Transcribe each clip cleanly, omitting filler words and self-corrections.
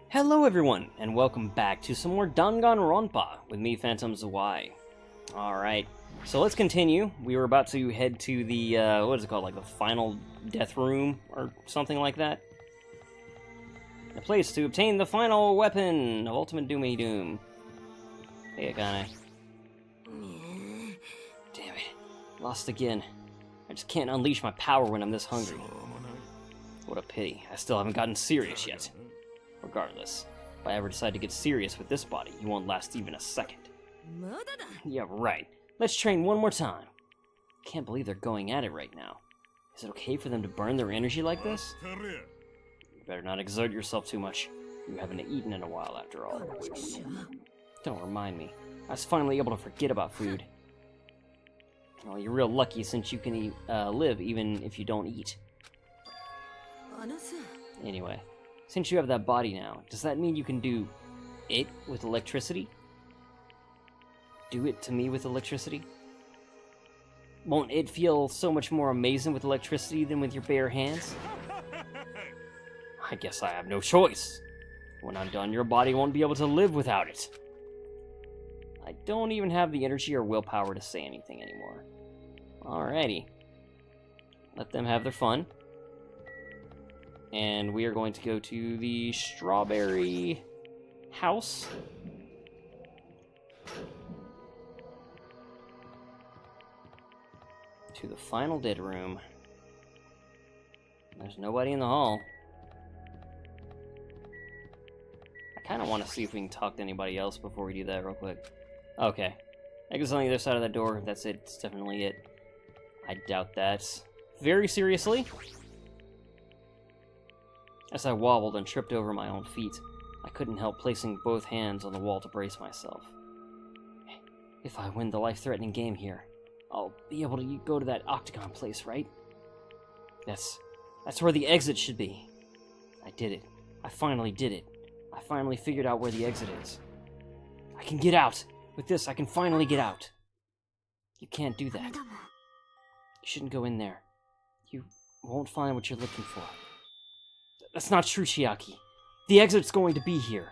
Hello everyone, and welcome back to some more Danganronpa with me, Zwei. Alright, so let's continue. We were about to head to the, what is it called, like the final death room, or something like that? A place to obtain the final weapon of Ultimate Doomy Doom. Hey, Akane. Damn it, lost again. I just can't unleash my power when I'm this hungry. What a pity, I still haven't gotten serious yet. Regardless, if I ever decide to get serious with this body, you won't last even a second. Yeah, right. Let's train one more time. Can't believe they're going at it right now. Is it okay for them to burn their energy like this? You better not exert yourself too much. You haven't eaten in a while, after all. Don't remind me. I was finally able to forget about food. Well, you're real lucky since you can live even if you don't eat. Anyway. Since you have that body now, does that mean you can do it with electricity? Do it to me with electricity? Won't it feel so much more amazing with electricity than with your bare hands? I guess I have no choice. When I'm done, your body won't be able to live without it. I don't even have the energy or willpower to say anything anymore. Alrighty. Let them have their fun. And we are going to go to the strawberry house. To the final dead room. There's nobody in the hall. I kind of want to see if we can talk to anybody else before we do that real quick. Okay. I guess on the other side of that door. That's it. It's definitely it. I doubt that. Very seriously. As I wobbled and tripped over my own feet, I couldn't help placing both hands on the wall to brace myself. If I win the life-threatening game here, I'll be able to go to that octagon place, right? That's where the exit should be. I did it. I finally did it. I finally figured out where the exit is. I can get out! With this, I can finally get out. You can't do that. You shouldn't go in there. You won't find what you're looking for. That's not true, Chiaki. The exit's going to be here.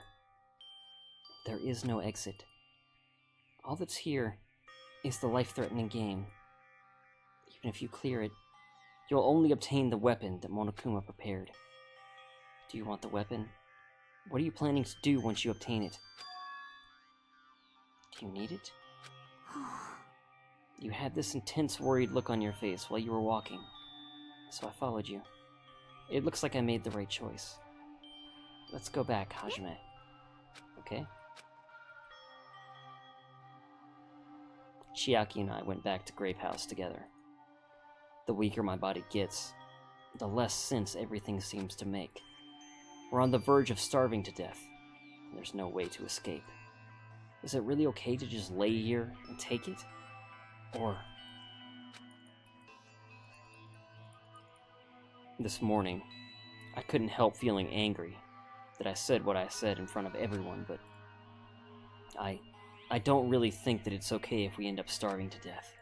There is no exit. All that's here is the life-threatening game. Even if you clear it, you'll only obtain the weapon that Monokuma prepared. Do you want the weapon? What are you planning to do once you obtain it? Do you need it? You had this intense, worried look on your face while you were walking, so I followed you. It looks like I made the right choice. Let's go back, Hajime. Okay? Chiaki and I went back to Grape House together. The weaker my body gets, the less sense everything seems to make. We're on the verge of starving to death, and there's no way to escape. Is it really okay to just lay here and take it? Or... This morning, I couldn't help feeling angry that I said what I said in front of everyone, but I don't really think that it's okay if we end up starving to death.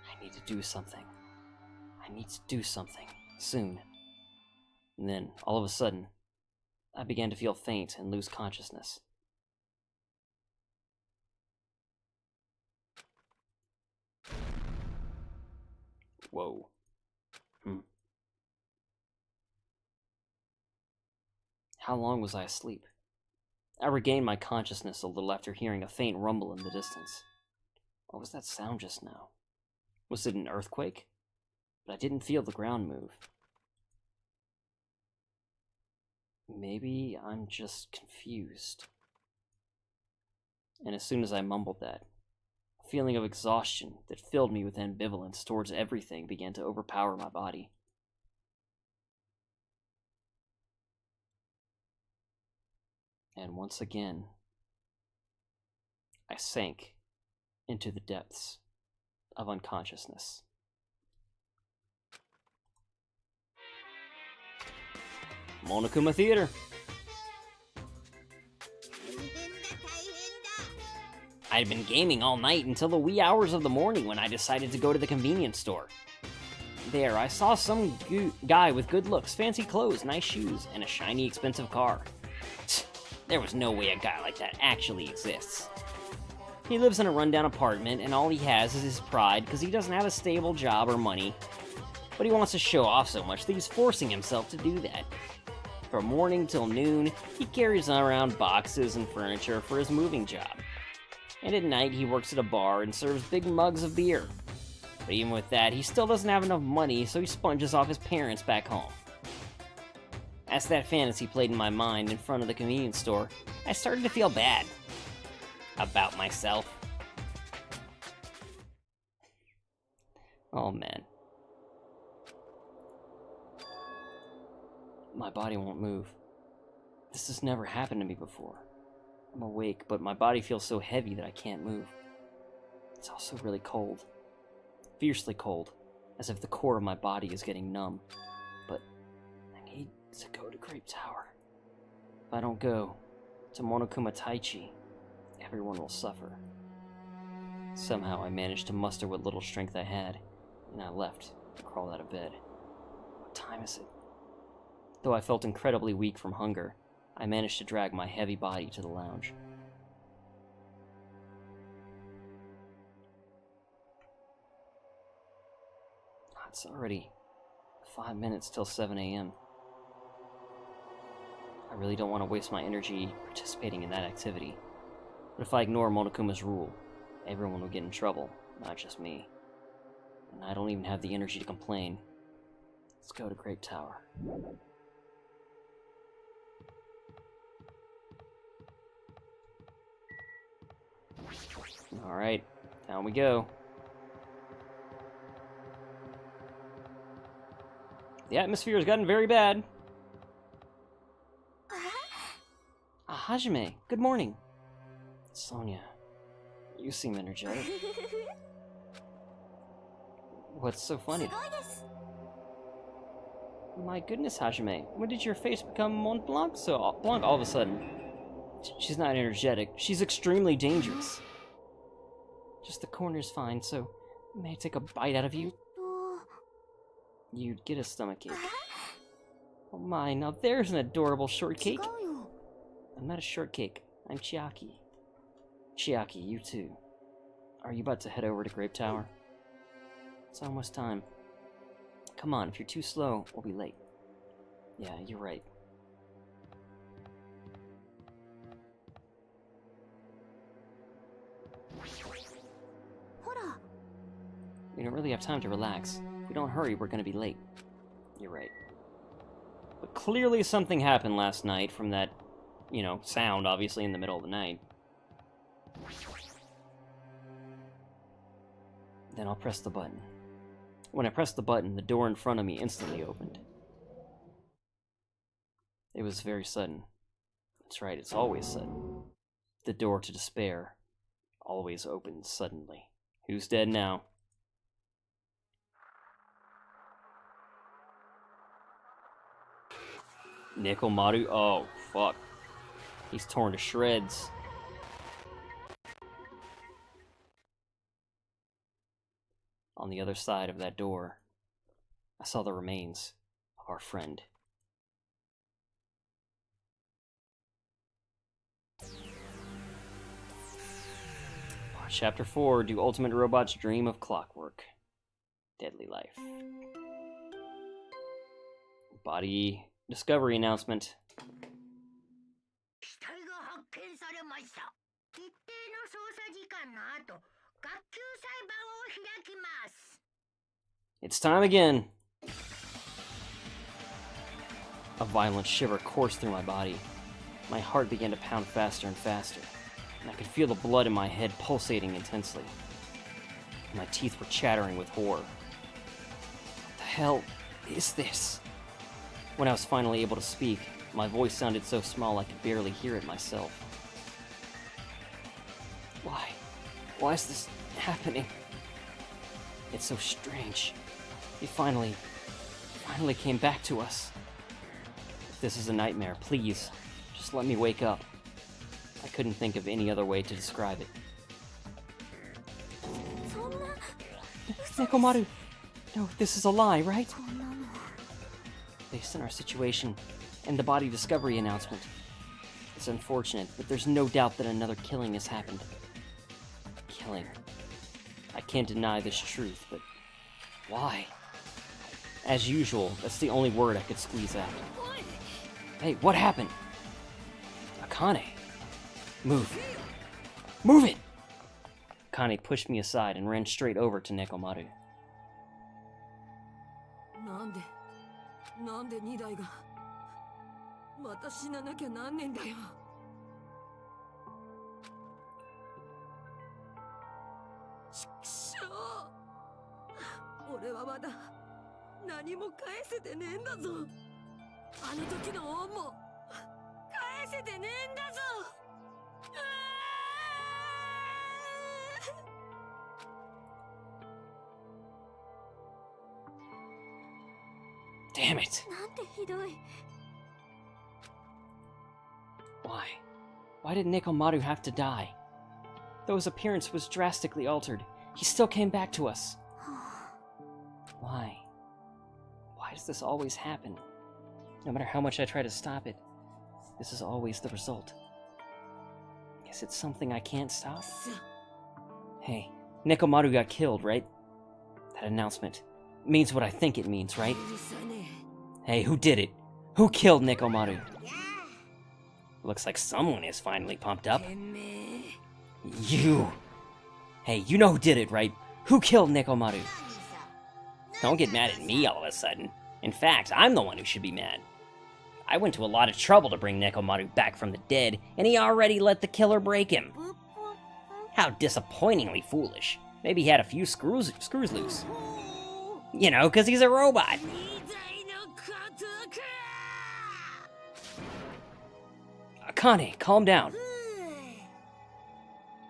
I need to do something. I need to do something, soon. And then, all of a sudden, I began to feel faint and lose consciousness. Whoa. How long was I asleep? I regained my consciousness a little after hearing a faint rumble in the distance. What was that sound just now? Was it an earthquake? But I didn't feel the ground move. Maybe I'm just confused. And as soon as I mumbled that, a feeling of exhaustion that filled me with ambivalence towards everything began to overpower my body. And once again, I sank into the depths of unconsciousness. Monokuma Theater. I'd been gaming all night until the wee hours of the morning when I decided to go to the convenience store. There, I saw some guy with good looks, fancy clothes, nice shoes, and a shiny, expensive car. There was no way a guy like that actually exists. He lives in a rundown apartment, and all he has is his pride because he doesn't have a stable job or money. But he wants to show off so much that he's forcing himself to do that. From morning till noon, he carries around boxes and furniture for his moving job. And at night, he works at a bar and serves big mugs of beer. But even with that, he still doesn't have enough money, so he sponges off his parents back home. As that fantasy played in my mind in front of the convenience store, I started to feel bad about myself. Oh man. My body won't move. This has never happened to me before. I'm awake, but my body feels so heavy that I can't move. It's also really cold. Fiercely cold, as if the core of my body is getting numb. But I need to go to Grape Tower. If I don't go to Monokuma Taichi, everyone will suffer. Somehow I managed to muster what little strength I had, and I left and crawled out of bed. What time is it? Though I felt incredibly weak from hunger, I managed to drag my heavy body to the lounge. It's already 5 minutes till 7 a.m. I really don't want to waste my energy participating in that activity. But if I ignore Monokuma's rule, everyone will get in trouble, not just me. And I don't even have the energy to complain. Let's go to Grape Tower. Alright, down we go. The atmosphere has gotten very bad. Hajime, good morning. Sonia, you seem energetic. What's so funny? My goodness, Hajime, when did your face become Mont Blanc so blanc all of a sudden? She's not energetic, she's extremely dangerous. Just the corner's fine, so may I take a bite out of you? You'd get a stomachache. Oh my, now there's an adorable shortcake. I'm not a shortcake, I'm Chiaki. Chiaki, you too. Are you about to head over to Grape Tower? It's almost time. Come on, if you're too slow, we'll be late. Yeah, you're right. We don't really have time to relax. If we don't hurry, we're gonna be late. You're right. But clearly something happened last night from that, sound, obviously, in the middle of the night. Then I'll press the button. When I pressed the button, the door in front of me instantly opened. It was very sudden. That's right, it's always sudden. The door to despair always opens suddenly. Who's dead now? Nekomaru? Oh, fuck. He's torn to shreds. On the other side of that door, I saw the remains of our friend. Chapter 4, Do Ultimate Robots Dream of Clockwork? Deadly Life. Body discovery announcement. It's time again. A violent shiver coursed through my body. My heart began to pound faster and faster, and I could feel the blood in my head pulsating intensely. My teeth were chattering with horror. What the hell is this? When I was finally able to speak, my voice sounded so small I could barely hear it myself. Why is this happening? It's so strange. He finally came back to us. If this is a nightmare, please, just let me wake up. I couldn't think of any other way to describe it. Nekomaru! No, this is a lie, right? Based on our situation and the body discovery announcement, It's unfortunate, but there's no doubt that another killing has happened. Killing. I can't deny this truth, but why? As usual, that's the only word I could squeeze out. Hey, what happened? Akane. Move. Move it! Akane pushed me aside and ran straight over to Nekomaru. なんで2台がまた死ななきゃなんねんだよ。ちくしょう。俺はまだ何も返せてねえんだぞ。あの時の恩も返せてねえんだぞ。Damn it! なんてひどい。Why? Why did Nekomaru have to die? Though his appearance was drastically altered, he still came back to us. Why? Why does this always happen? No matter how much I try to stop it, this is always the result. Is it something I can't stop? Hey, Nekomaru got killed, right? That announcement means what I think it means, right? Hey, who did it? Who killed Nekomaru? Looks like someone is finally pumped up. You! Hey, you know who did it, right? Who killed Nekomaru? Don't get mad at me all of a sudden. In fact, I'm the one who should be mad. I went to a lot of trouble to bring Nekomaru back from the dead, and he already let the killer break him. How disappointingly foolish. Maybe he had a few screws loose. You know, 'cause he's a robot. Akane, calm down.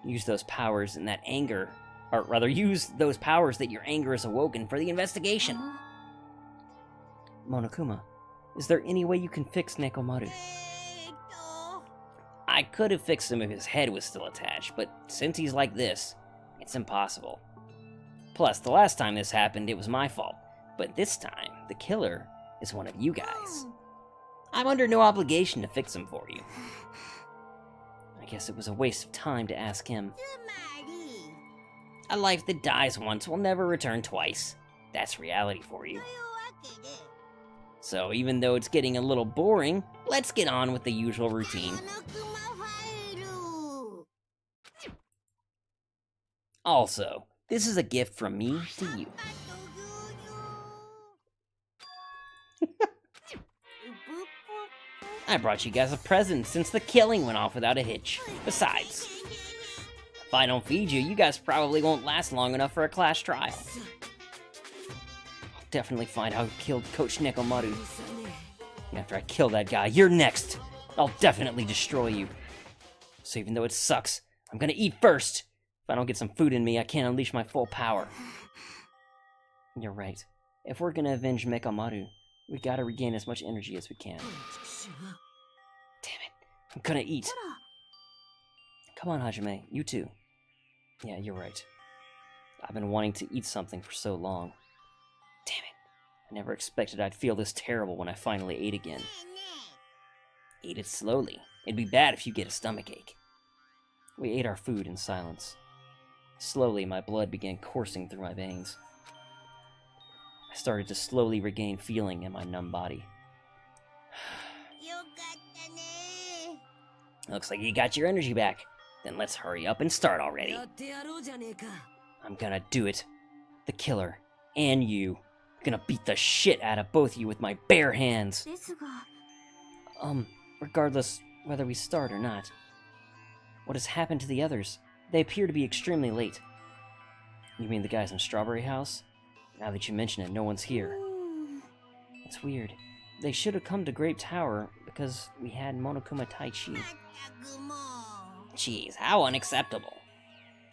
Use those powers and that anger, or rather use those powers that your anger has awoken for the investigation. Monokuma, is there any way you can fix Nekomaru? I could have fixed him if his head was still attached, but since he's like this, it's impossible. Plus, the last time this happened, it was my fault. But this time, the killer is one of you guys. I'm under no obligation to fix him for you. I guess it was a waste of time to ask him. A life that dies once will never return twice. That's reality for you. So even though it's getting a little boring, let's get on with the usual routine. Also, this is a gift from me to you. I brought you guys a present since the killing went off without a hitch. Besides, if I don't feed you, you guys probably won't last long enough for a class trial. I'll definitely find out who killed Coach Nekomaru. And after I kill that guy, you're next. I'll definitely destroy you. So even though it sucks, I'm gonna eat first. If I don't get some food in me, I can't unleash my full power. You're right. If we're gonna avenge Nekomaru, we gotta regain as much energy as we can. Damn it, I'm gonna eat. Come on, Hajime, you too. Yeah, you're right. I've been wanting to eat something for so long. Damn it, I never expected I'd feel this terrible when I finally ate again. Eat it slowly. It'd be bad if you get a stomachache. We ate our food in silence. Slowly, my blood began coursing through my veins. I started to slowly regain feeling in my numb body. Looks like you got your energy back. Then let's hurry up and start already. I'm gonna do it. The killer, and you. I'm gonna beat the shit out of both of you with my bare hands. Regardless whether we start or not. What has happened to the others? They appear to be extremely late. You mean the guys in Strawberry House? Now that you mention it, no one's here. It's weird. They should have come to Grape Tower because we had Monokuma Taichi. Jeez, how unacceptable.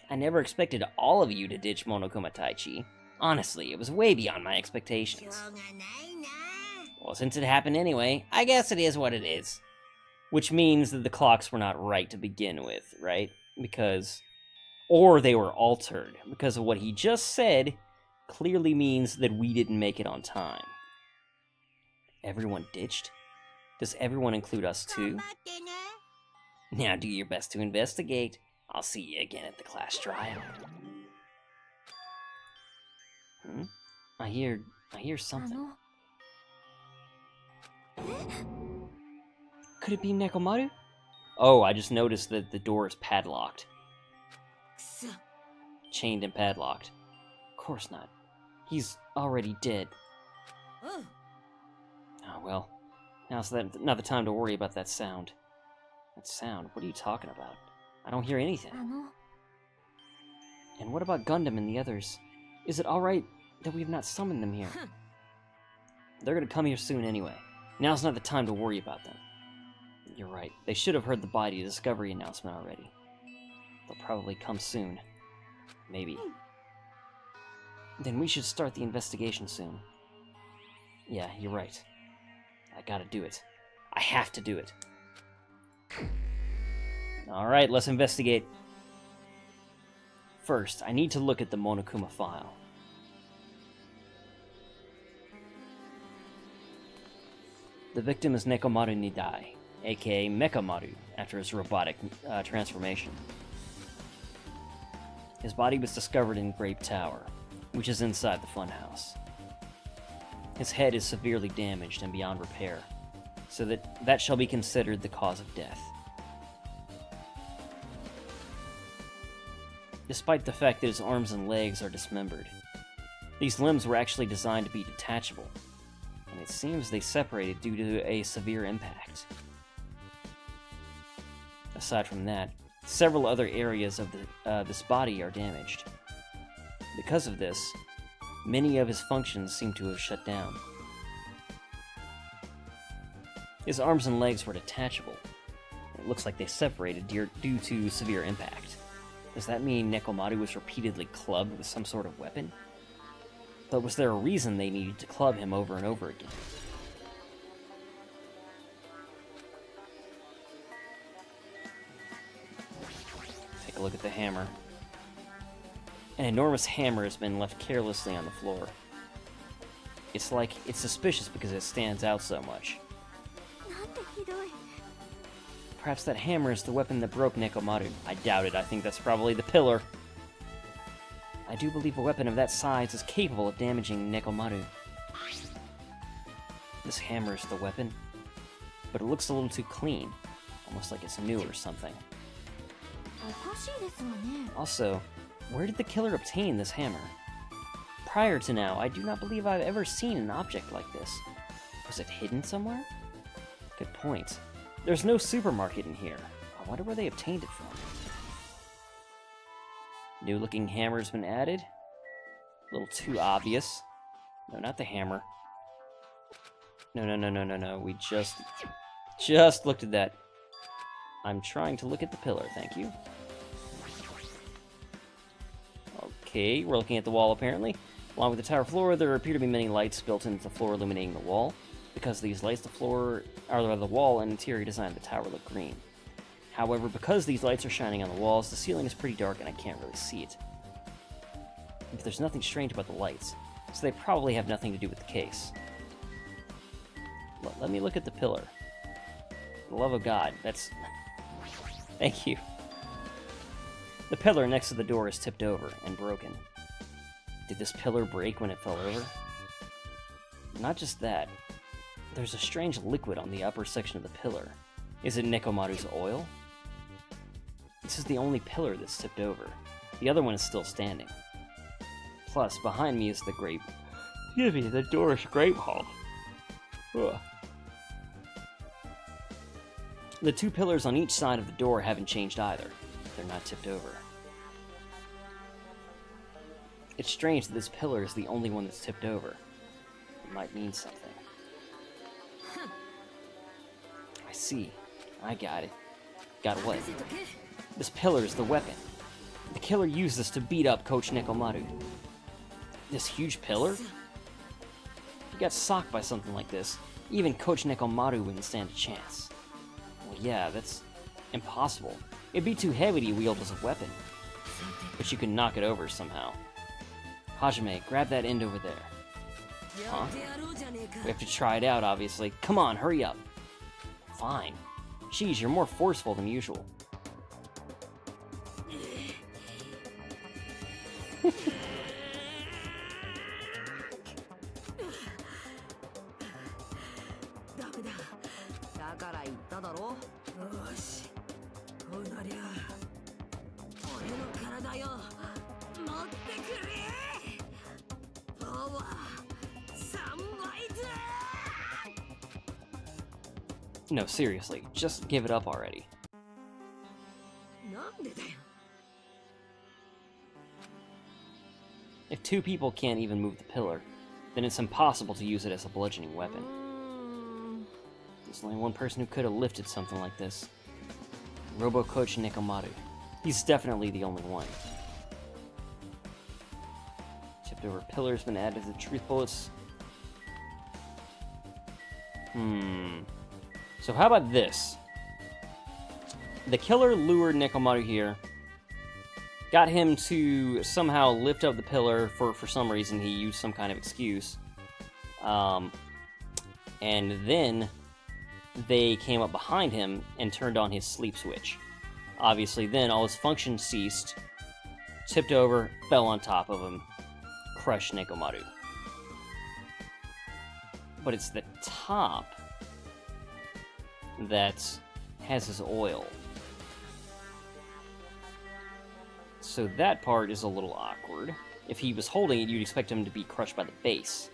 I never expected all of you to ditch Monokuma Taichi. Honestly, it was way beyond my expectations. Well, since it happened anyway, I guess it is what it is. Which means that the clocks were not right to begin with, right? Or they were altered, because of what he just said clearly means that we didn't make it on time. Everyone ditched? Does everyone include us too? Now do your best to investigate. I'll see you again at the class tryout. I hear something. Could it be Nekomaru? Oh, I just noticed that the door is padlocked. Chained and padlocked. Of course not. He's already dead. Oh well. Now's not the time to worry about that sound. That sound? What are you talking about? I don't hear anything. And what about Gundam and the others? Is it alright that we have not summoned them here? They're gonna come here soon anyway. Now's not the time to worry about them. You're right. They should have heard the body discovery announcement already. They'll probably come soon. Maybe. Then we should start the investigation soon. Yeah, you're right. I gotta do it. I have to do it. Alright, let's investigate. First, I need to look at the Monokuma file. The victim is Nekomaru Nidai, aka Mekamaru, after his robotic transformation. His body was discovered in Grape Tower, which is inside the funhouse. His head is severely damaged and beyond repair, so that shall be considered the cause of death. Despite the fact that his arms and legs are dismembered, these limbs were actually designed to be detachable, and it seems they separated due to a severe impact. Aside from that, several other areas of this body are damaged. Because of this, many of his functions seem to have shut down. His arms and legs were detachable. It looks like they separated due to severe impact. Does that mean Nekomaru was repeatedly clubbed with some sort of weapon? But was there a reason they needed to club him over and over again? Take a look at the hammer. An enormous hammer has been left carelessly on the floor. It's suspicious because it stands out so much. Perhaps that hammer is the weapon that broke Nekomaru. I doubt it. I think that's probably the pillar. I do believe a weapon of that size is capable of damaging Nekomaru. This hammer is the weapon, but it looks a little too clean. Almost like it's new or something. Also, where did the killer obtain this hammer? Prior to now, I do not believe I've ever seen an object like this. Was it hidden somewhere? Good point. There's no supermarket in here. I wonder where they obtained it from. New looking hammer's been added. A little too obvious. No, not the hammer. No. We just looked at that. I'm trying to look at the pillar, thank you. Okay, we're looking at the wall apparently. Along with the tower floor, there appear to be many lights built into the floor illuminating the wall. Because of these lights, the wall and interior design of the tower look green. However, because these lights are shining on the walls, the ceiling is pretty dark and I can't really see it. But there's nothing strange about the lights, so they probably have nothing to do with the case. Let me look at the pillar. For the love of God, that's... Thank you. The pillar next to the door is tipped over and broken. Did this pillar break when it fell over? Not just that. There's a strange liquid on the upper section of the pillar. Is it Nekomaru's oil? This is the only pillar that's tipped over. The other one is still standing. Plus, behind me is the grape... Excuse me, the Dorish grape hall. Ugh. The two pillars on each side of the door haven't changed either. They're not tipped over. It's strange that this pillar is the only one that's tipped over. It might mean something. I see. I got it. Got what? This pillar is the weapon. The killer used this to beat up Coach Nekomaru. This huge pillar? If you got socked by something like this, even Coach Nekomaru wouldn't stand a chance. Well, yeah, that's impossible. It'd be too heavy to wield as a weapon. But you can knock it over somehow. Hajime, grab that end over there. Huh? We have to try it out, obviously. Come on, hurry up. Fine. Geez, you're more forceful than usual. ダメだ。だから言っただろ。よし。こうなりゃ俺の体よ、持ってくれ。パワー3倍だ。 No, seriously, just give it up already. なんでだよ。 If two people can't even move the pillar, then it's impossible to use it as a bludgeoning weapon. There's only one person who could have lifted something like this. Robo-Coach Nekomaru. He's definitely the only one. Tipped over pillar's been added to the truth bullets. So how about this? The killer lured Nekomaru here, got him to somehow lift up the pillar for some reason. He used some kind of excuse. And then they came up behind him and turned on his sleep switch. Obviously, then all his function ceased, tipped over, fell on top of him, crushed Nekomaru. But it's the top that has his oil. So that part is a little awkward. If he was holding it, you'd expect him to be crushed by the base.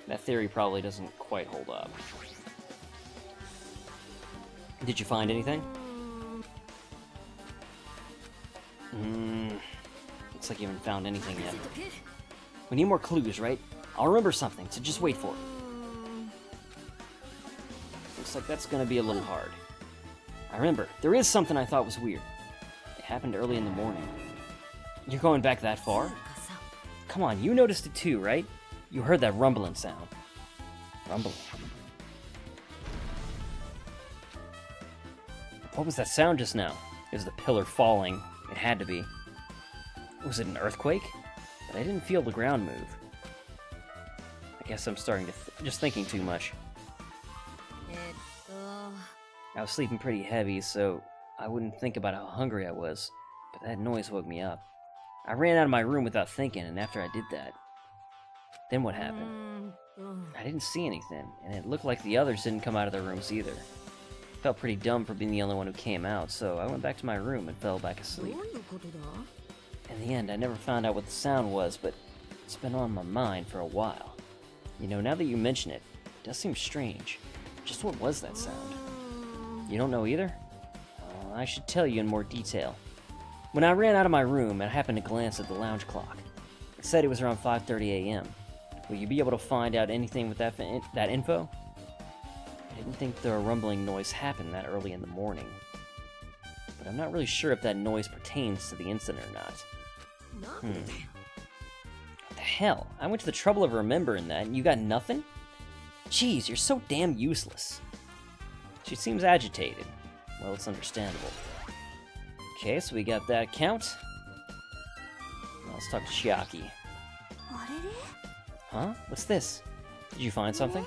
That theory probably doesn't quite hold up. Did you find anything? Looks like you haven't found anything yet. We need more clues, right? I'll remember something, so just wait for it. Looks like that's gonna be a little hard. I remember, there is something I thought was weird. It happened early in the morning. You're going back that far? Come on, you noticed it too, right? You heard that rumbling sound. Rumbling. What was that sound just now? It was the pillar falling. It had to be. Was it an earthquake? But I didn't feel the ground move. I guess I'm starting to just thinking too much. I was sleeping pretty heavy, so I wouldn't think about how hungry I was, but that noise woke me up. I ran out of my room without thinking, and after I did that, then what happened? I didn't see anything, and it looked like the others didn't come out of their rooms either. Felt pretty dumb for being the only one who came out, so I went back to my room and fell back asleep. In the end, I never found out what the sound was, but it's been on my mind for a while. You know, now that you mention it, it does seem strange. Just what was that sound? You don't know either? I should tell you in more detail. When I ran out of my room, I happened to glance at the lounge clock. It said it was around 5:30 a.m. Will you be able to find out anything with that info? I didn't think the rumbling noise happened that early in the morning. But I'm not really sure if that noise pertains to the incident or not. What the hell? I went to the trouble of remembering that, and you got nothing? Jeez, you're so damn useless. She seems agitated. Well, it's understandable. Okay, so we got that count. Now let's talk to Chiaki. Huh? What's this? Did you find something?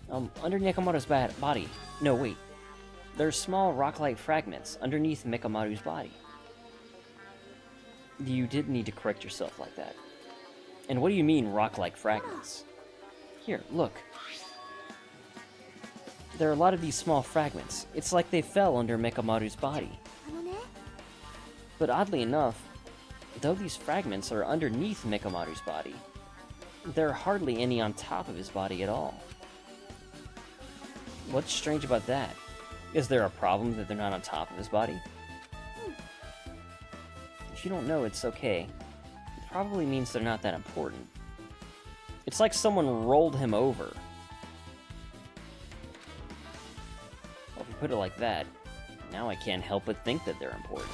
Under Nekomaru's body. No, wait. There's small rock-like fragments underneath Nekomaru's body. You did need to correct yourself like that. And what do you mean, rock-like fragments? Here, look. There are a lot of these small fragments. It's like they fell under Nekomaru's body. But oddly enough, though these fragments are underneath Nekomaru's body, there are hardly any on top of his body at all. What's strange about that? Is there a problem that they're not on top of his body? If you don't know, it's okay. It probably means they're not that important. It's like someone rolled him over. Well, if you put it like that, now I can't help but think that they're important.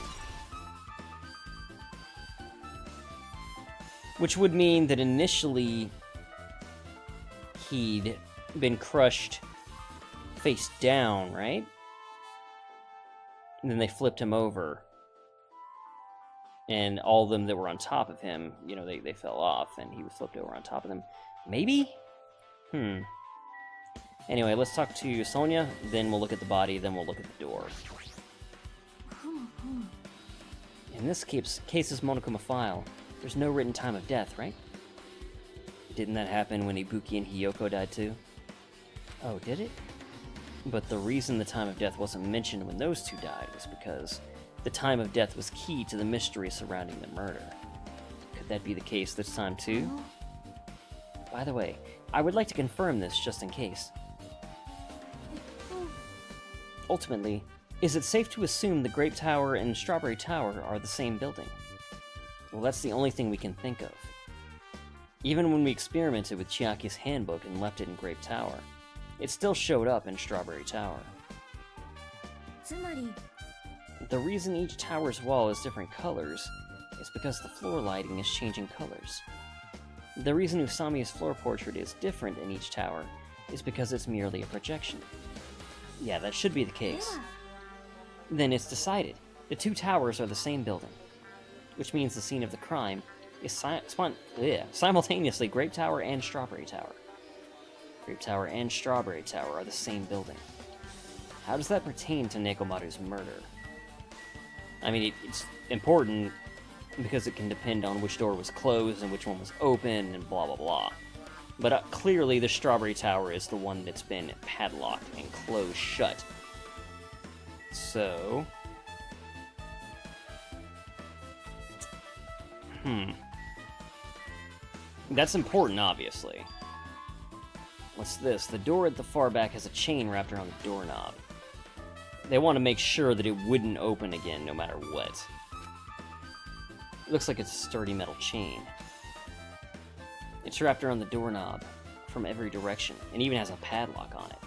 Which would mean that initially he'd been crushed face down, right? And then they flipped him over. And all of them that were on top of him, you know, they fell off, and he was flipped over on top of them. Maybe? Anyway, let's talk to Sonia, then we'll look at the body, then we'll look at the door. In this case's Monokuma file, there's no written time of death, right? Didn't that happen when Ibuki and Hiyoko died too? Oh, did it? But the reason the time of death wasn't mentioned when those two died was because the time of death was key to the mystery surrounding the murder. Could that be the case this time too? By the way, I would like to confirm this just in case. Ultimately, is it safe to assume the Grape Tower and Strawberry Tower are the same building? Well, that's the only thing we can think of. Even when we experimented with Chiaki's handbook and left it in Grape Tower, it still showed up in Strawberry Tower. The reason each tower's wall is different colors is because the floor lighting is changing colors. The reason Usami's floor portrait is different in each tower is because it's merely a projection. Yeah, that should be the case. Then it's decided. The two towers are the same building, which means the scene of the crime is simultaneously Grape Tower and Strawberry Tower. Grape Tower and Strawberry Tower are the same building. How does that pertain to Nekomaru's murder? I mean, it's important because it can depend on which door was closed and which one was open and blah blah blah. But clearly the Strawberry Tower is the one that's been padlocked and closed shut. So... That's important, obviously. What's this? The door at the far back has a chain wrapped around the doorknob. They want to make sure that it wouldn't open again no matter what. It looks like it's a sturdy metal chain. It's wrapped around the doorknob from every direction, and even has a padlock on it.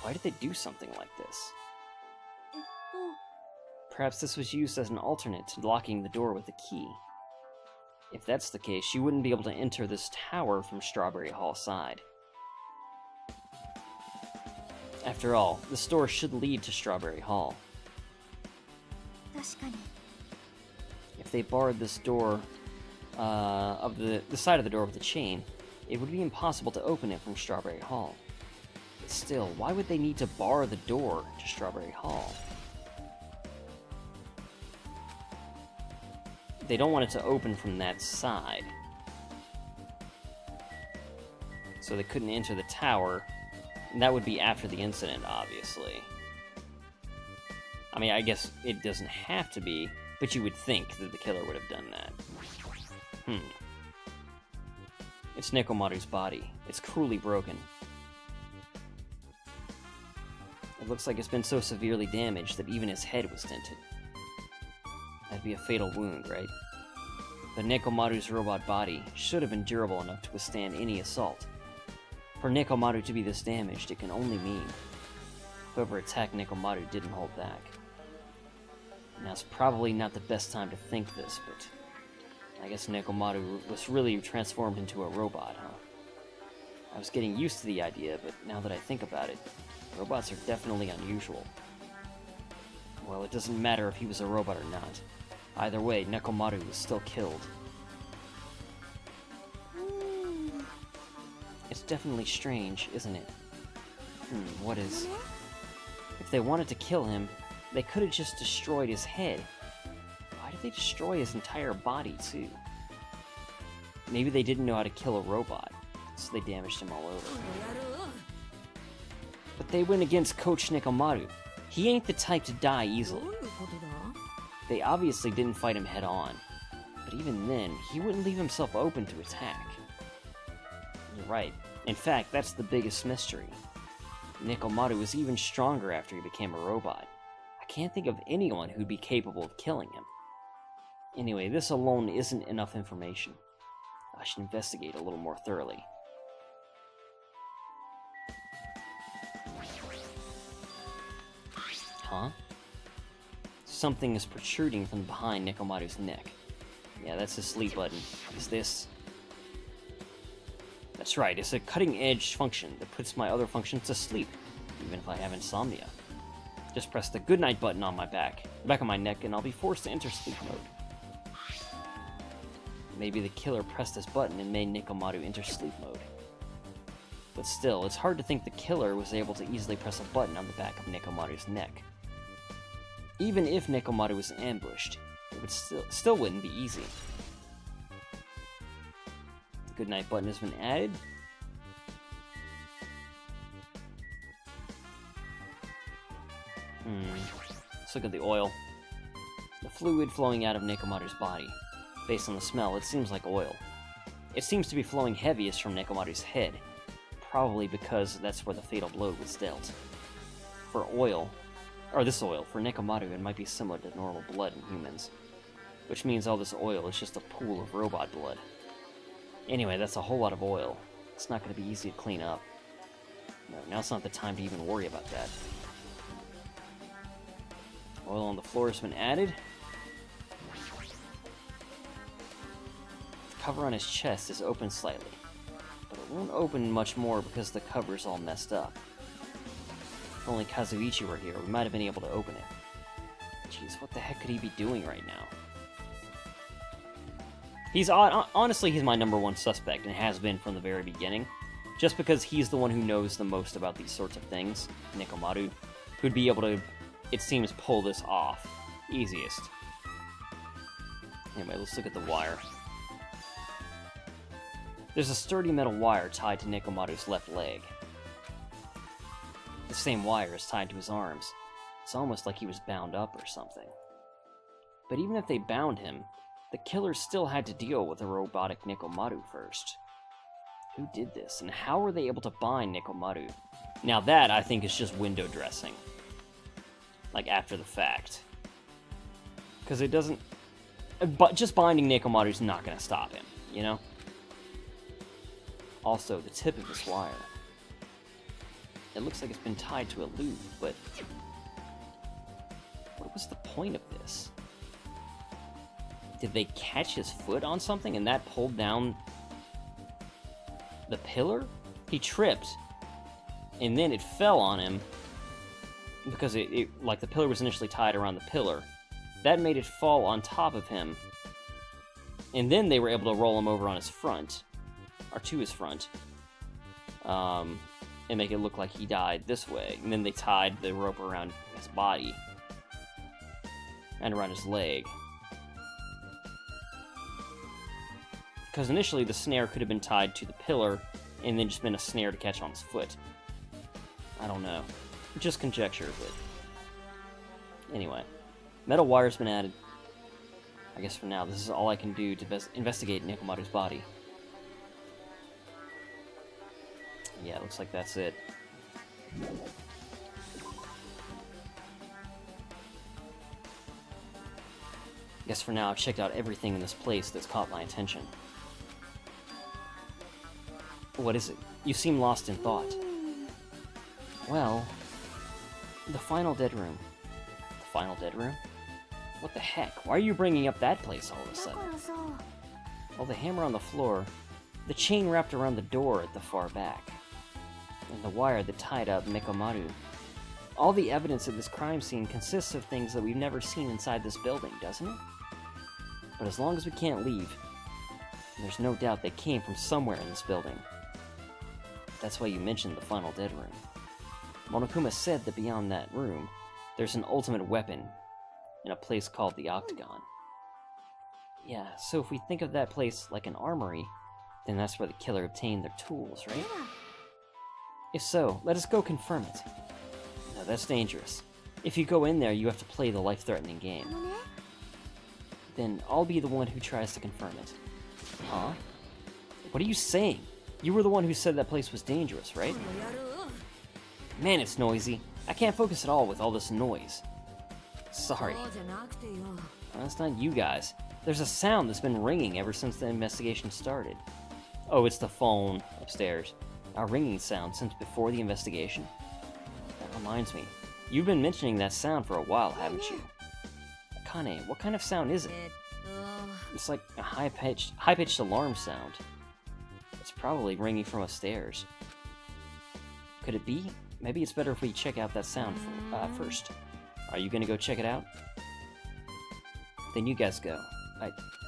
Why did they do something like this? Perhaps this was used as an alternate to locking the door with a key. If that's the case, you wouldn't be able to enter this tower from Strawberry Hall side. After all, this door should lead to Strawberry Hall. If they barred this door, of the side of the door with a chain, it would be impossible to open it from Strawberry Hall. But still, why would they need to bar the door to Strawberry Hall? They don't want it to open from that side. So they couldn't enter the tower, and that would be after the incident, obviously. I mean, I guess it doesn't have to be, but you would think that the killer would have done that. It's Nekomaru's body. It's cruelly broken. It looks like it's been so severely damaged that even his head was dented. That'd be a fatal wound, right? But Nekomaru's robot body should have been durable enough to withstand any assault. For Nekomaru to be this damaged, it can only mean whoever attacked Nekomaru didn't hold back. Now, it's probably not the best time to think this, but I guess Nekomaru was really transformed into a robot, huh? I was getting used to the idea, but now that I think about it, robots are definitely unusual. Well, it doesn't matter if he was a robot or not. Either way, Nekomaru was still killed. It's definitely strange, isn't it? What is... If they wanted to kill him, they could have just destroyed his head. Why did they destroy his entire body, too? Maybe they didn't know how to kill a robot, so they damaged him all over. But they went against Coach Nekomaru. He ain't the type to die easily. They obviously didn't fight him head-on, but even then, he wouldn't leave himself open to attack. You're right. In fact, that's the biggest mystery. Nekomaru was even stronger after he became a robot. I can't think of anyone who'd be capable of killing him. Anyway, this alone isn't enough information. I should investigate a little more thoroughly. Huh? Something is protruding from behind Nekomaru's neck. Yeah, that's his sleep button. Is this... That's right, it's a cutting-edge function that puts my other functions to sleep, even if I have insomnia. Just press the goodnight button on the back of my neck, and I'll be forced to enter sleep mode. Maybe the killer pressed this button and made Nekomaru enter sleep mode. But still, it's hard to think the killer was able to easily press a button on the back of Nekomaru's neck. Even if Nekomaru was ambushed, it would still wouldn't be easy. The goodnight button has been added. Let's look at the oil. The fluid flowing out of Nekomaru's body. Based on the smell, it seems like oil. It seems to be flowing heaviest from Nekomaru's head, probably because that's where the fatal blow was dealt. For this oil, for Nekomaru, it might be similar to normal blood in humans, which means all this oil is just a pool of robot blood. Anyway, that's a whole lot of oil. It's not going to be easy to clean up. No, now's not the time to even worry about that. Oil on the floor has been added. The cover on his chest is open slightly, but it won't open much more because the cover's all messed up. If only Kazuichi were here, we might have been able to open it. Jeez, what the heck could he be doing right now? Honestly, he's my #1 suspect, and has been from the very beginning. Just because he's the one who knows the most about these sorts of things, Nekomaru, who'd be able to, it seems, pull this off. Easiest. Anyway, let's look at the wire. There's a sturdy metal wire tied to Nekomaru's left leg. The same wire is tied to his arms. It's almost like he was bound up or something. But even if they bound him, the killers still had to deal with a robotic Nekomaru first. Who did this, and how were they able to bind Nekomaru? Now that, I think, is just window dressing. Like, after the fact. Because it doesn't... But just binding Nekomaru's not going to stop him, you know? Also, the tip of this wire. It looks like it's been tied to a loop, but... What was the point of this? Did they catch his foot on something and that pulled down the pillar? He tripped, and then it fell on him because like the pillar was initially tied around the pillar. That made it fall on top of him, and then they were able to roll him over on his front, or to his front, and make it look like he died this way. And then they tied the rope around his body and around his leg. Because initially the snare could have been tied to the pillar and then just been a snare to catch on his foot. I don't know. Just conjecture, but... Anyway. Metal wire's been added. I guess for now, this is all I can do to investigate Nekomaru's body. Yeah, looks like that's it. Guess for now I've checked out everything in this place that's caught my attention. What is it? You seem lost in thought. Well, the final dead room. The final dead room? What the heck? Why are you bringing up that place all of a sudden? Well, the hammer on the floor, the chain wrapped around the door at the far back, and the wire that tied up Nekomaru. All the evidence at this crime scene consists of things that we've never seen inside this building, doesn't it? But as long as we can't leave, there's no doubt they came from somewhere in this building. That's why you mentioned the final dead room. Monokuma said that beyond that room, there's an ultimate weapon in a place called the Octagon. Yeah, so if we think of that place like an armory, then that's where the killer obtained their tools, right? If so, let us go confirm it. No, that's dangerous. If you go in there, you have to play the life-threatening game. Then I'll be the one who tries to confirm it. Huh? What are you saying? You were the one who said that place was dangerous, right? Man, it's noisy. I can't focus at all with all this noise. Sorry. That's not you guys. There's a sound that's been ringing ever since the investigation started. Oh, it's the phone upstairs. A ringing sound since before the investigation. That reminds me. You've been mentioning that sound for a while, haven't you? Akane, what kind of sound is it? It's like a high-pitched alarm sound. It's probably ringing from upstairs. Could it be? Maybe it's better if we check out that sound first. Are you gonna go check it out? Then you guys go.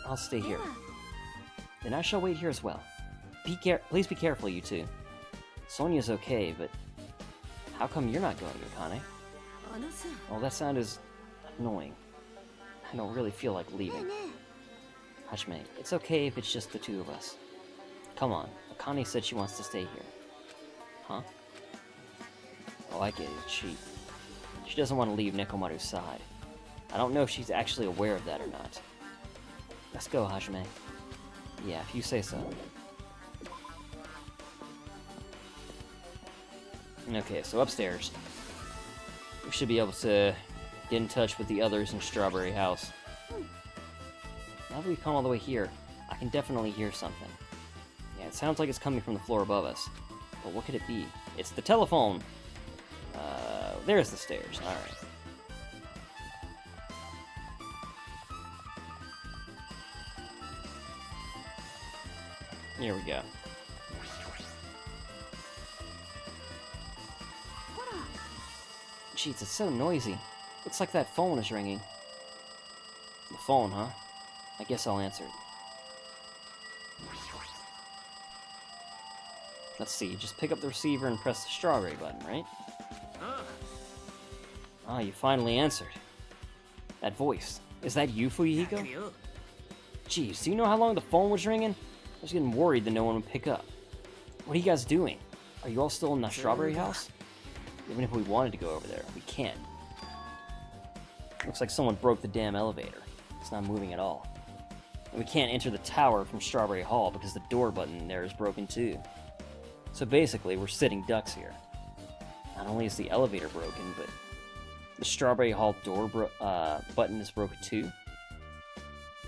I'll stay here. Then I shall wait here as well. Please be careful, you two. Sonya's okay, but how come you're not going, Akane? Well, that sound is annoying. I don't really feel like leaving. Hajime, it's okay if it's just the two of us. Come on, Akane said she wants to stay here. Huh? Oh, I get it. She doesn't want to leave Nekomaru's side. I don't know if she's actually aware of that or not. Let's go, Hajime. Yeah, if you say so. Okay, so upstairs. We should be able to get in touch with the others in Strawberry House. Now that we've come all the way here, I can definitely hear something. Yeah, it sounds like it's coming from the floor above us. But what could it be? It's the telephone! There's the stairs. Alright. Here we go. Jeez, it's so noisy. Looks like that phone is ringing. The phone, huh? I guess I'll answer it. Let's see, just pick up the receiver and press the strawberry button, right? Ah, you finally answered. That voice. Is that you, Fuyuhiko? Jeez, do you know how long the phone was ringing? I was getting worried that no one would pick up. What are you guys doing? Are you all still in the strawberry house? Even if we wanted to go over there, we can't. Looks like someone broke the damn elevator. It's not moving at all. And we can't enter the tower from Strawberry Hall because the door button there is broken too. So basically, we're sitting ducks here. Not only is the elevator broken, but the Strawberry Hall door button is broken too.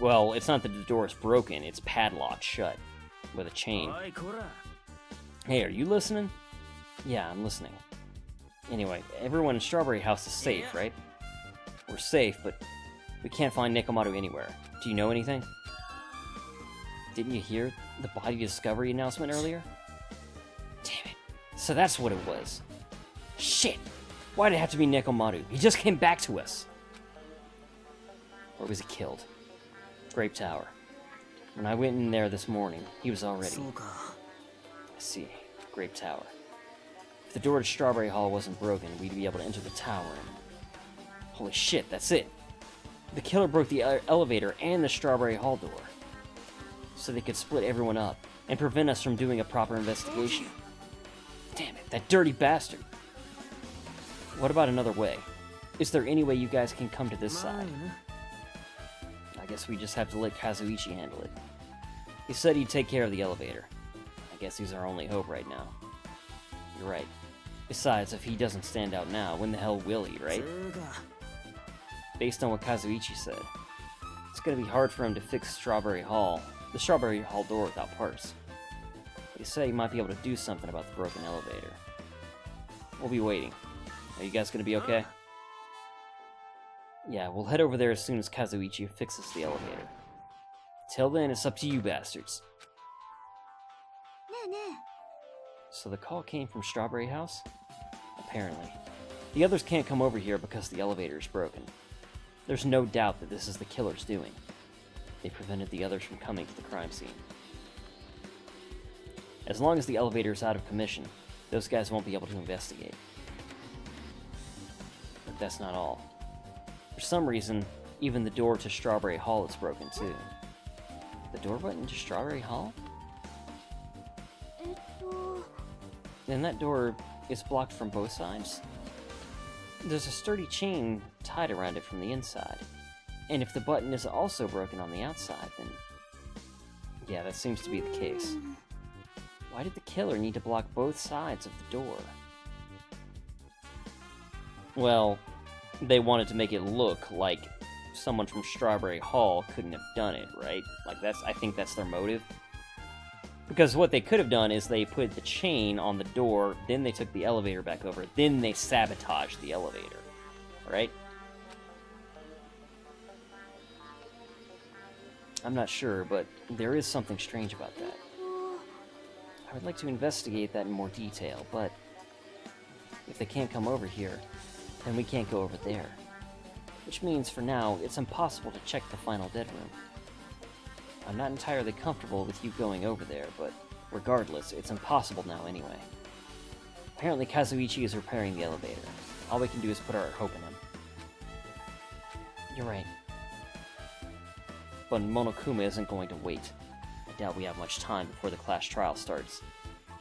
Well, it's not that the door is broken, it's padlocked shut with a chain. Hey, are you listening? Yeah, I'm listening. Anyway, everyone in Strawberry House is safe, right? We're safe, but we can't find Nekomaru anywhere. Do you know anything? Didn't you hear the body discovery announcement earlier? Damn it. So that's what it was. Shit! Why'd it have to be Nekomaru? He just came back to us! Or was he killed? Grape Tower. When I went in there this morning, he was already... I see. Grape Tower. If the door to Strawberry Hall wasn't broken, we'd be able to enter the tower and... Holy shit, that's it! The killer broke the elevator and the Strawberry Hall door. So they could split everyone up and prevent us from doing a proper investigation. Damn it, that dirty bastard! What about another way? Is there any way you guys can come to this side? I guess we just have to let Kazuichi handle it. He said he'd take care of the elevator. I guess he's our only hope right now. You're right. Besides, if he doesn't stand out now, when the hell will he, right? Based on what Kazuichi said, it's gonna be hard for him to fix the Strawberry Hall door without parts. But he said he might be able to do something about the broken elevator. We'll be waiting. Are you guys gonna be okay? Yeah, we'll head over there as soon as Kazuichi fixes the elevator. Till then, it's up to you bastards. So the call came from Strawberry House? Apparently. The others can't come over here because the elevator is broken. There's no doubt that this is the killer's doing. They prevented the others from coming to the crime scene. As long as the elevator is out of commission, those guys won't be able to investigate. But that's not all. For some reason, even the door to Strawberry Hall is broken too. The door button to Strawberry Hall? Then that door is blocked from both sides? There's a sturdy chain tied around it from the inside. And if the button is also broken on the outside, then... yeah, that seems to be the case. Why did the killer need to block both sides of the door? Well, they wanted to make it look like someone from Strawberry Hall couldn't have done it, right? Like, I think that's their motive. Because what they could have done is they put the chain on the door, then they took the elevator back over, then they sabotaged the elevator, right? I'm not sure, but there is something strange about that. I would like to investigate that in more detail, but if they can't come over here, then we can't go over there. Which means, for now, it's impossible to check the final dead room. I'm not entirely comfortable with you going over there, but regardless, it's impossible now anyway. Apparently Kazuichi is repairing the elevator. All we can do is put our hope in him. You're right. but Monokuma isn't going to wait. I doubt we have much time before the class trial starts.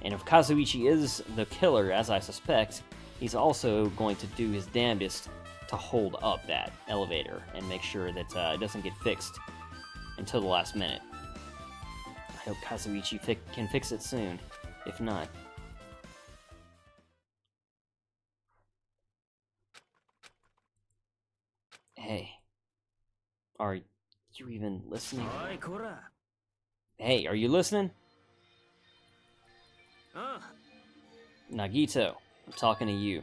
And if Kazuichi is the killer, as I suspect, he's also going to do his damnedest to hold up that elevator and make sure that it doesn't get fixed until the last minute. I hope Kazuichi can fix it soon. If not... Hey. Are you even listening? Hey, are you listening? Nagito, I'm talking to you.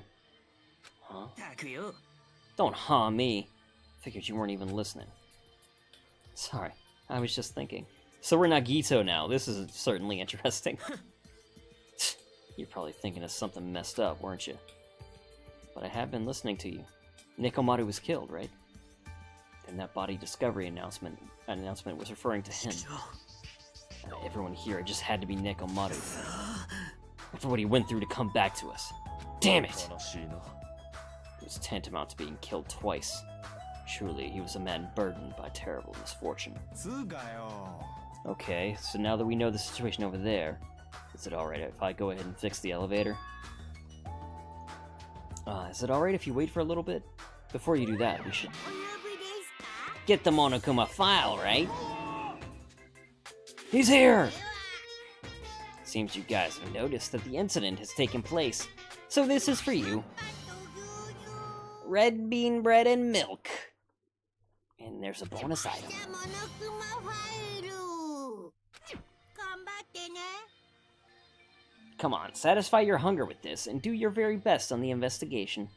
Huh? Don't huh me. Figured you weren't even listening. Sorry, I was just thinking. So we're Nagito now. This is certainly interesting. You're probably thinking of something messed up, weren't you? But I have been listening to you. Nekomaru was killed, right? And that body discovery announcement was referring to him. Everyone here, it just had to be Nekomaru. After what he went through to come back to us. Damn it! It was tantamount to being killed twice. Truly, he was a man burdened by terrible misfortune. Okay, so now that we know the situation over there, is it alright if I go ahead and fix the elevator? Is it alright if you wait for a little bit? Before you do that, we should get the Monokuma file, right? He's here! Seems you guys have noticed that the incident has taken place, so this is for you. Red bean bread and milk. And there's a bonus item. Come on, satisfy your hunger with this, and do your very best on the investigation.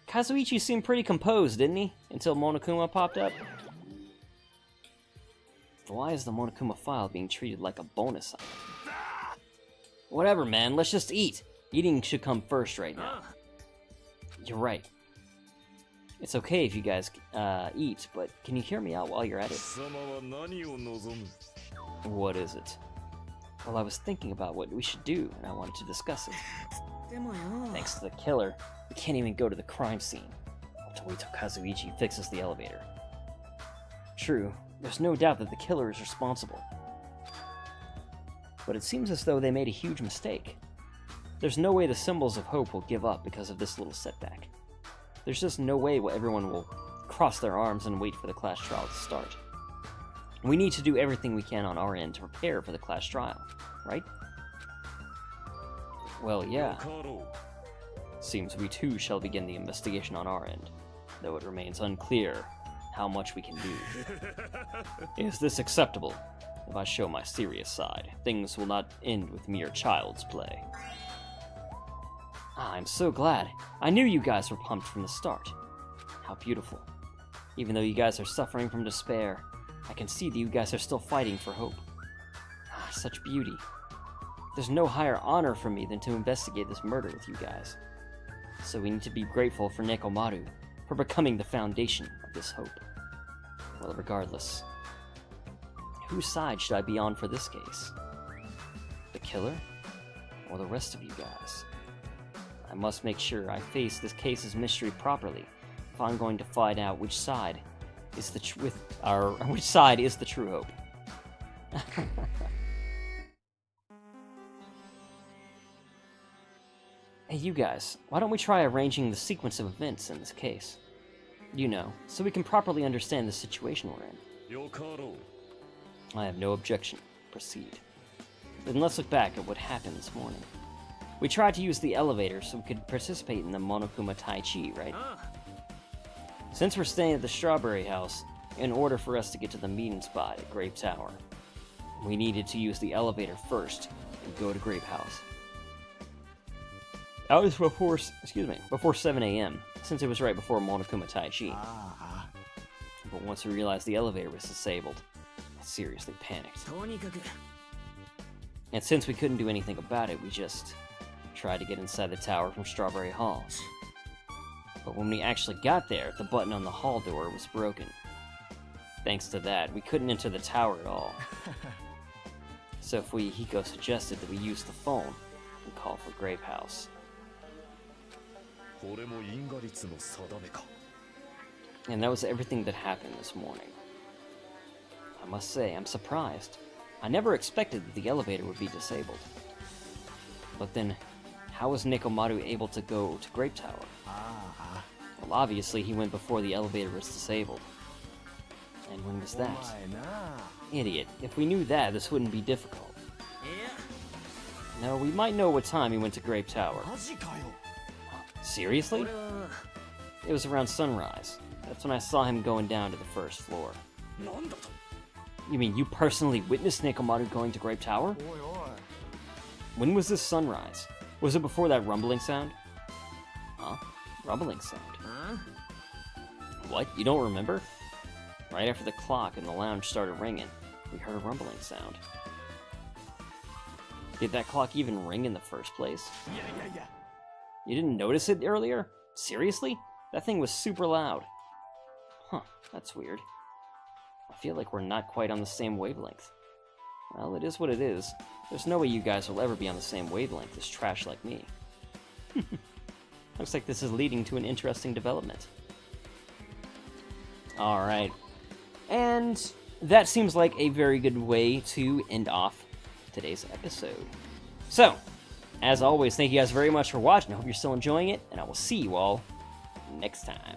Kazuichi seemed pretty composed, didn't he? Until Monokuma popped up. Why is the Monokuma file being treated like a bonus item? Whatever, man, let's just eat. Eating should come first right now. You're right. It's okay if you guys eat, but can you hear me out while you're at it? What is it? Well, I was thinking about what we should do, and I wanted to discuss it. Thanks to the killer, we can't even go to the crime scene. I'll have to wait till Kazuichi fixes the elevator. True, there's no doubt that the killer is responsible. But it seems as though they made a huge mistake. There's no way the Symbols of Hope will give up because of this little setback. There's just no way everyone will cross their arms and wait for the class trial to start. We need to do everything we can on our end to prepare for the class trial, right? Well, yeah. Seems we too shall begin the investigation on our end, though it remains unclear how much we can do. Is this acceptable? If I show my serious side, things will not end with mere child's play. I'm so glad. I knew you guys were pumped from the start. How beautiful. Even though you guys are suffering from despair, I can see that you guys are still fighting for hope. Such beauty. There's no higher honor for me than to investigate this murder with you guys. So we need to be grateful for Nekomaru for becoming the foundation of this hope. Well, regardless, whose side should I be on for this case? The killer? Or the rest of you guys? I must make sure I face this case's mystery properly if I'm going to find out which side is the true hope. Hey, you guys, why don't we try arranging the sequence of events in this case? You know, so we can properly understand the situation we're in. I have no objection. Proceed. Then let's look back at what happened this morning. We tried to use the elevator so we could participate in the Monokuma Tai Chi, right? Since we're staying at the Strawberry House, in order for us to get to the meeting spot at Grape Tower, we needed to use the elevator first and go to Grape House. That was before 7 a.m., since it was right before Monokuma Tai Chi. But once we realized the elevator was disabled, I seriously panicked. And since we couldn't do anything about it, we just tried to get inside the tower from Strawberry Hall. But when we actually got there, the button on the hall door was broken. Thanks to that, we couldn't enter the tower at all. So Hiko suggested that we use the phone and call for Grape House. And that was everything that happened this morning. I must say, I'm surprised. I never expected that the elevator would be disabled. But then, how was Nekomaru able to go to Grape Tower? Well, obviously he went before the elevator was disabled. And when was that? Idiot. If we knew that, this wouldn't be difficult. No, we might know what time he went to Grape Tower. Seriously? It was around sunrise. That's when I saw him going down to the first floor. You mean you personally witnessed Nekomaru going to Grape Tower? When was this sunrise? Was it before that rumbling sound? Huh? Rumbling sound? What? You don't remember? Right after the clock in the lounge started ringing, we heard a rumbling sound. Did that clock even ring in the first place? Yeah. You didn't notice it earlier? Seriously? That thing was super loud. Huh, that's weird. I feel like we're not quite on the same wavelength. Well, it is what it is. There's no way you guys will ever be on the same wavelength as trash like me. Looks like this is leading to an interesting development. Alright. And that seems like a very good way to end off today's episode. So, as always, thank you guys very much for watching. I hope you're still enjoying it, and I will see you all next time.